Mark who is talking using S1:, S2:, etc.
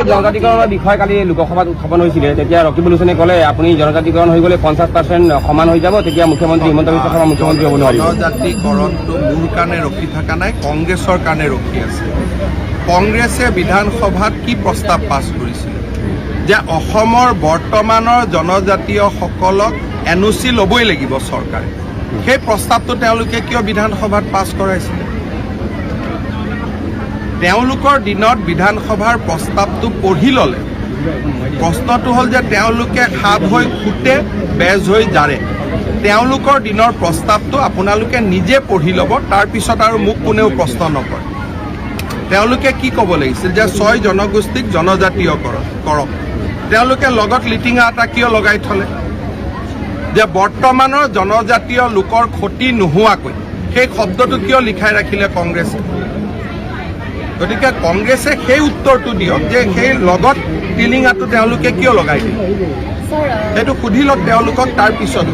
S1: জনজাতিকৰণৰ বিষয়ে কালি লোকসভাত উত্থাপন হৈছিলে তেতিয়া ৰকিবুল হুছেইনে ক'লে আপুনি জনজাতিকৰণ হৈ গ'লে 50% সমান হৈ যাব তেতিয়া মুখ্যমন্ত্ৰী হিমন্ত বিশ্ব শৰ্মা মুখ্যমন্ত্ৰী হ'ব নোৱাৰিব।
S2: জনজাতিকৰণটো মোৰ কাৰণে ৰখি থকা নাই, কংগ্ৰেছৰ কাৰণে ৰখি আছে। কংগ্ৰেছে বিধানসভাত কি প্ৰস্তাৱ পাছ কৰিছিল যে অসমৰ বৰ্তমানৰ জনজাতীয়সকলক NOC ল'বই লাগিব চৰকাৰে। সেই প্ৰস্তাৱটো তেওঁলোকে কিয় বিধানসভাত পাছ কৰাইছিলে? তেওঁলোকৰ দিনত বিধানসভাৰ প্ৰস্তাৱটো পঢ়ি ল'লে প্ৰশ্নটো হ'ল যে তেওঁলোকে সাপ হৈ খুটে বেজ হৈ জাৰে। তেওঁলোকৰ দিনৰ প্ৰস্তাৱটো আপোনালোকে নিজে পঢ়ি ল'ব, তাৰপিছত আৰু মোক কোনেও প্ৰশ্ন নকৰে। তেওঁলোকে কি ক'ব লাগিছিল যে 6 জনগোষ্ঠীক জনজাতীয় কৰক। তেওঁলোকে লগত লিটিঙা এটা কিয় লগাই থলে যে বৰ্তমানৰ জনজাতীয় লোকৰ ক্ষতি নোহোৱাকৈ সেই শব্দটো কিয় লিখাই ৰাখিলে কংগ্ৰেছে? গতিকে কংগ্ৰেছে সেই উত্তৰটো দিয়ক যে সেই লগত টিলিঙাটো তেওঁলোকে কিয় লগাই দিয়ে, সেইটো সুধি লওক তেওঁলোকক তাৰ পিছত।